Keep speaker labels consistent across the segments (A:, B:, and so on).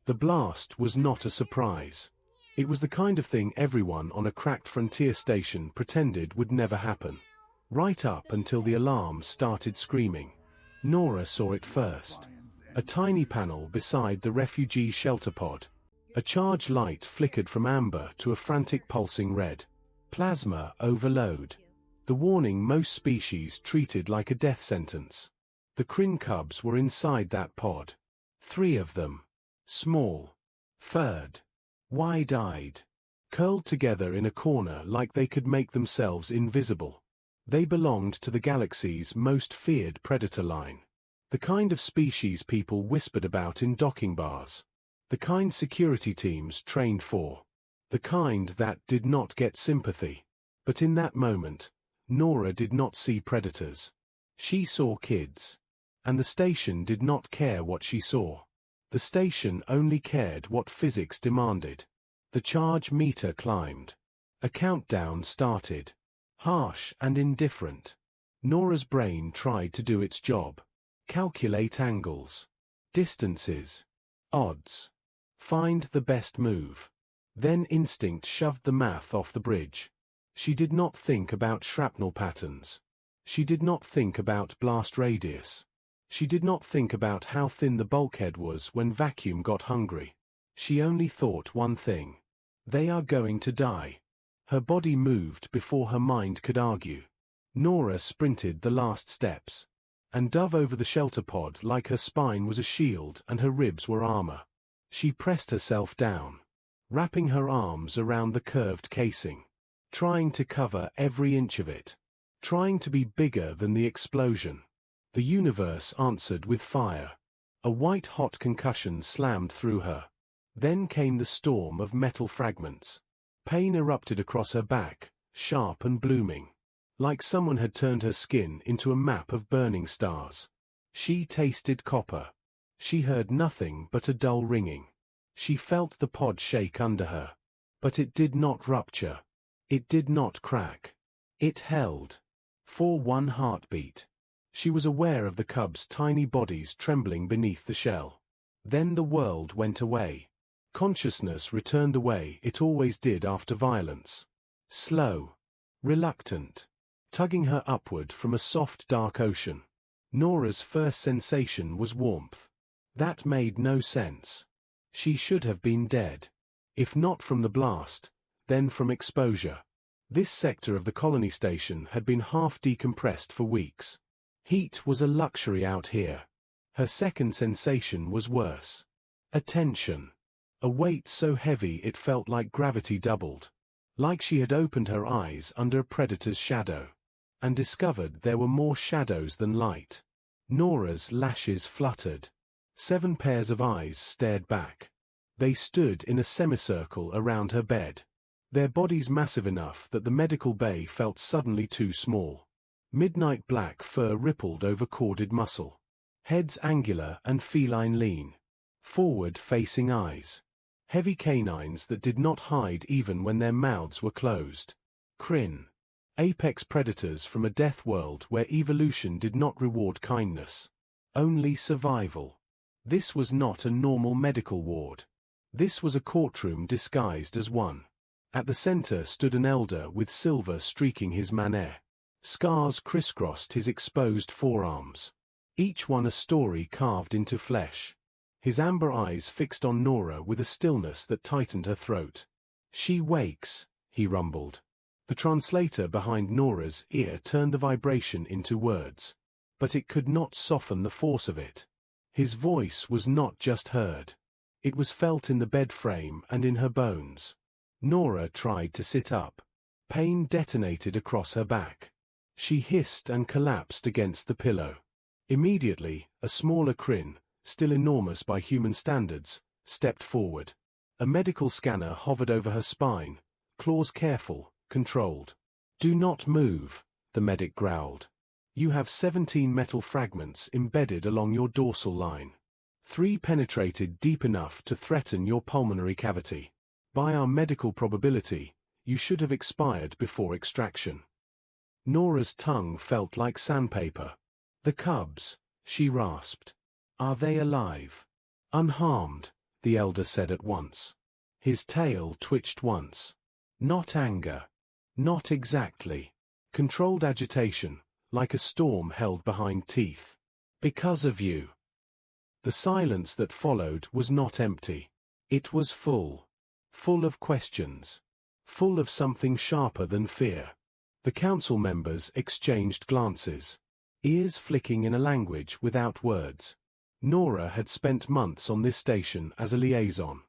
A: The blast was not a surprise. It was the kind of thing everyone on a cracked frontier station pretended would never happen. Right up until the alarm started screaming. NORA saw it first. A tiny panel beside the refugee shelter pod. A charge light flickered from amber to a frantic pulsing red. Plasma overload. The warning most species treated like a death sentence. The Kryn cubs were inside that pod. 3 of them. Small. Furred. Wide-eyed. Curled together in a corner like they could make themselves invisible. They belonged to the galaxy's most feared predator line. The kind of species people whispered about in docking bars. The kind security teams trained for. The kind that did not get sympathy. But in that moment, NORA did not see predators. She saw kids. And the station did not care what she saw. The station only cared what physics demanded. The charge meter climbed. A countdown started. Harsh and indifferent. NORA's brain tried to do its job. Calculate angles. Distances. Odds. Find the best move. Then instinct shoved the math off the bridge. She did not think about shrapnel patterns. She did not think about blast radius. She did not think about how thin the bulkhead was when vacuum got hungry. She only thought one thing. They are going to die. Her body moved before her mind could argue. NORA sprinted the last steps. And dove over the shelter pod like her spine was a shield and her ribs were armor. She pressed herself down, wrapping her arms around the curved casing, trying to cover every inch of it, trying to be bigger than the explosion. The universe answered with fire. A white-hot concussion slammed through her. Then came the storm of metal fragments. Pain erupted across her back, sharp and blooming, like someone had turned her skin into a map of burning stars. She tasted copper. She heard nothing but a dull ringing. She felt the pod shake under her. But it did not rupture. It did not crack. It held. For one heartbeat. She was aware of the cubs' tiny bodies trembling beneath the shell. Then the world went away. Consciousness returned the way it always did after violence. Slow. Reluctant. Tugging her upward from a soft dark ocean. NORA's first sensation was warmth. That made no sense. She should have been dead. If not from the blast, then from exposure. This sector of the colony station had been half decompressed for weeks. Heat was a luxury out here. Her second sensation was worse. A tension. A weight so heavy it felt like gravity doubled. Like she had opened her eyes under a predator's shadow. And discovered there were more shadows than light. NORA's lashes fluttered. 7 pairs of eyes stared back. They stood in a semicircle around her bed. Their bodies massive enough that the medical bay felt suddenly too small. Midnight black fur rippled over corded muscle. Heads angular and feline lean. Forward-facing eyes. Heavy canines that did not hide even when their mouths were closed. Kryn. Apex predators from a death world where evolution did not reward kindness. Only survival. This was not a normal medical ward. This was a courtroom disguised as one. At the center stood an elder with silver streaking his manet. Scars crisscrossed his exposed forearms. Each one a story carved into flesh. His amber eyes fixed on NORA with a stillness that tightened her throat. "She wakes," he rumbled. The translator behind NORA's ear turned the vibration into words. But it could not soften the force of it. His voice was not just heard. It was felt in the bed frame and in her bones. NORA tried to sit up. Pain detonated across her back. She hissed and collapsed against the pillow. Immediately, a smaller Kryn, still enormous by human standards, stepped forward. A medical scanner hovered over her spine, claws careful, controlled. "Do not move," the medic growled. "You have 17 metal fragments embedded along your dorsal line. 3 penetrated deep enough to threaten your pulmonary cavity. By our medical probability, you should have expired before extraction." NORA's tongue felt like sandpaper. "The cubs," she rasped. "Are they alive?" "Unharmed. the elder said at once. His tail twitched once. Not anger. Not exactly. Controlled agitation, like a storm held behind teeth. Because of you. The silence that followed was not empty. It was full. Full of questions. Full of something sharper than fear. The council members exchanged glances. Ears flicking in a language without words. NORA had spent months on this station as a liaison.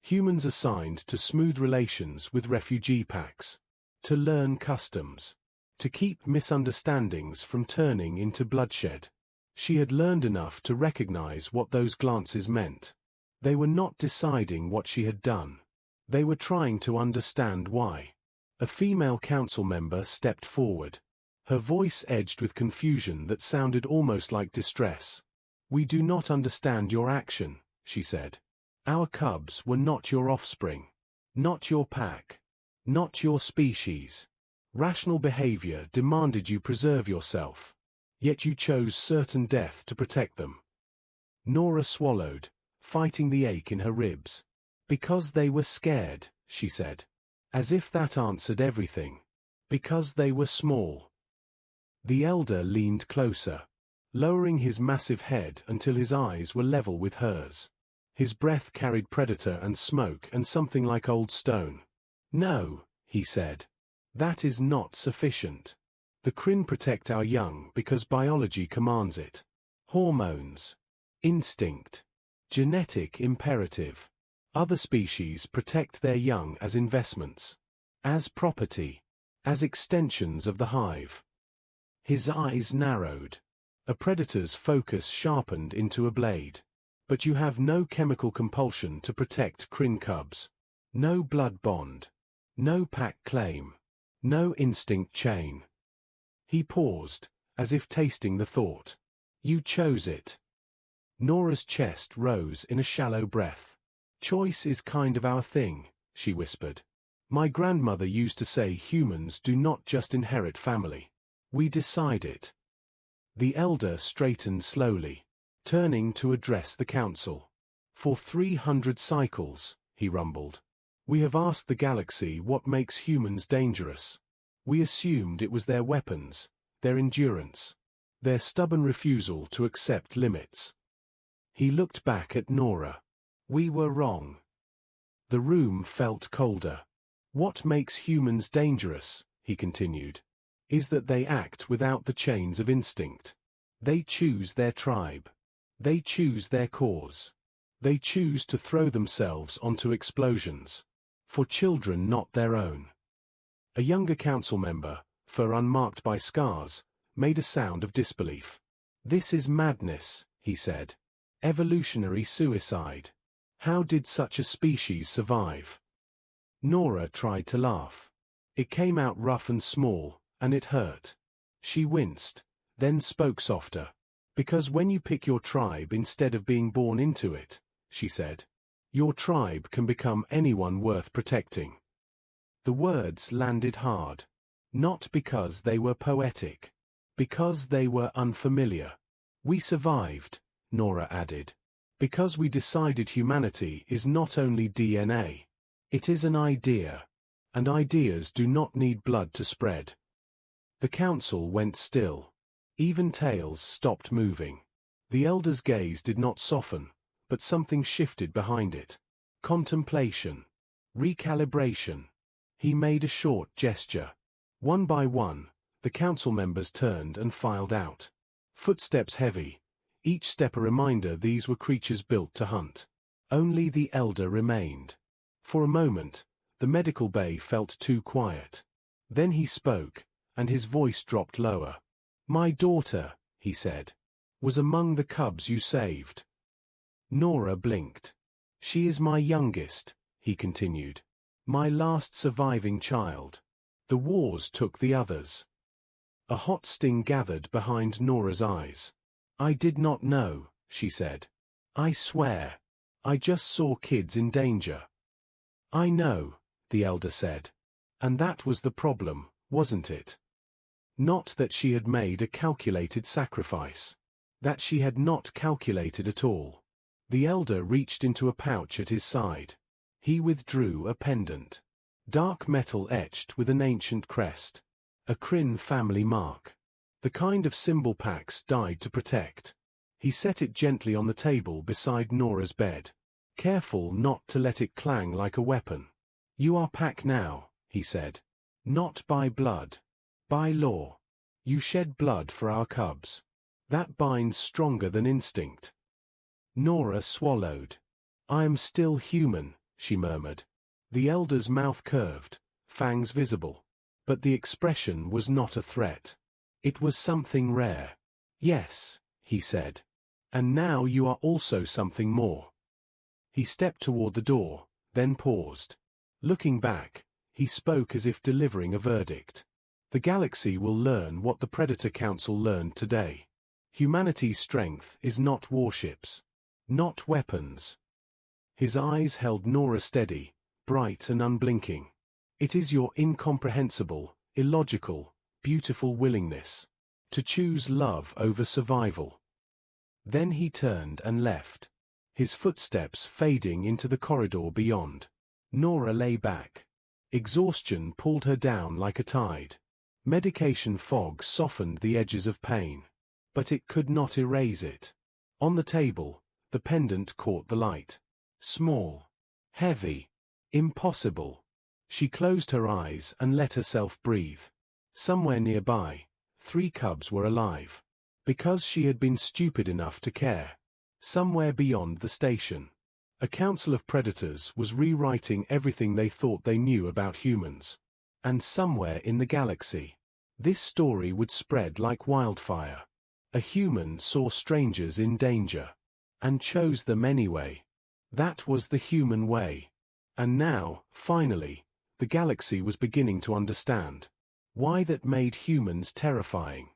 A: Humans assigned to smooth relations with refugee packs. To learn customs. To keep misunderstandings from turning into bloodshed. She had learned enough to recognize what those glances meant. They were not deciding what she had done. They were trying to understand why. A female council member stepped forward. Her voice edged with confusion that sounded almost like distress. "We do not understand your action," she said. "Our cubs were not your offspring. Not your pack. Not your species. Rational behavior demanded you preserve yourself. Yet you chose certain death to protect them." NORA swallowed, fighting the ache in her ribs. "Because they were scared," she said. As if that answered everything. Because they were small. The elder leaned closer, lowering his massive head until his eyes were level with hers. His breath carried predator and smoke and something like old stone. "No," he said. "That is not sufficient. The Kryn protect our young because biology commands it. Hormones. Instinct. Genetic imperative. Other species protect their young as investments. As property. As extensions of the hive." His eyes narrowed. A predator's focus sharpened into a blade. "But you have no chemical compulsion to protect Kryn cubs. No blood bond. No pack claim. No instinct chain." He paused, as if tasting the thought. "You chose it." NORA's chest rose in a shallow breath. "Choice is kind of our thing," she whispered. "My grandmother used to say humans do not just inherit family. We decide it." The elder straightened slowly, turning to address the council. "For 300 cycles," he rumbled, "we have asked the galaxy what makes humans dangerous. We assumed it was their weapons, their endurance, their stubborn refusal to accept limits." He looked back at NORA. "We were wrong." The room felt colder. "What makes humans dangerous," he continued, "is that they act without the chains of instinct. They choose their tribe. They choose their cause. They choose to throw themselves onto explosions. For children not their own." A younger council member, fur unmarked by scars, made a sound of disbelief. "This is madness," he said. "Evolutionary suicide. How did such a species survive?" NORA tried to laugh. It came out rough and small, and it hurt. She winced, then spoke softer. "Because when you pick your tribe instead of being born into it," she said, "your tribe can become anyone worth protecting." The words landed hard. Not because they were poetic. Because they were unfamiliar. "We survived," NORA added. "Because we decided humanity is not only DNA. It is an idea. And ideas do not need blood to spread." The council went still. Even tails stopped moving. The elder's gaze did not soften, but something shifted behind it. Contemplation. Recalibration. He made a short gesture. One by one, the council members turned and filed out. Footsteps heavy, each step a reminder these were creatures built to hunt. Only the elder remained. For a moment, the medical bay felt too quiet. Then he spoke, and his voice dropped lower. "My daughter," he said, "was among the cubs you saved." NORA blinked. "She is my youngest," he continued. "My last surviving child. The wars took the others." A hot sting gathered behind NORA's eyes. "I did not know," she said. "I swear. I just saw kids in danger." "I know," the elder said. "And that was the problem, wasn't it? Not that she had made a calculated sacrifice. That she had not calculated at all. The elder reached into a pouch at his side. He withdrew a pendant. Dark metal etched with an ancient crest. A Kryn family mark. The kind of symbol Pax died to protect. He set it gently on the table beside Nora's bed. Careful not to let it clang like a weapon. You are Pax now, he said. Not by blood. By law. You shed blood for our cubs. That binds stronger than instinct. Nora swallowed. I am still human, she murmured. The elder's mouth curved, fangs visible. But the expression was not a threat. It was something rare. Yes, he said. And now you are also something more. He stepped toward the door, then paused. Looking back, he spoke as if delivering a verdict. The galaxy will learn what the Predator Council learned today. Humanity's strength is not warships. Not weapons. His eyes held Nora steady, bright and unblinking. It is your incomprehensible, illogical, beautiful willingness to choose love over survival. Then he turned and left, his footsteps fading into the corridor beyond. Nora lay back. Exhaustion pulled her down like a tide. Medication fog softened the edges of pain. But it could not erase it. On the table, the pendant caught the light. Small. Heavy. Impossible. She closed her eyes and let herself breathe. Somewhere nearby, 3 cubs were alive. Because she had been stupid enough to care. Somewhere beyond the station, a council of predators was rewriting everything they thought they knew about humans. And somewhere in the galaxy, this story would spread like wildfire. A human saw strangers in danger, and chose them anyway. That was the human way. And now, finally, the galaxy was beginning to understand why that made humans terrifying.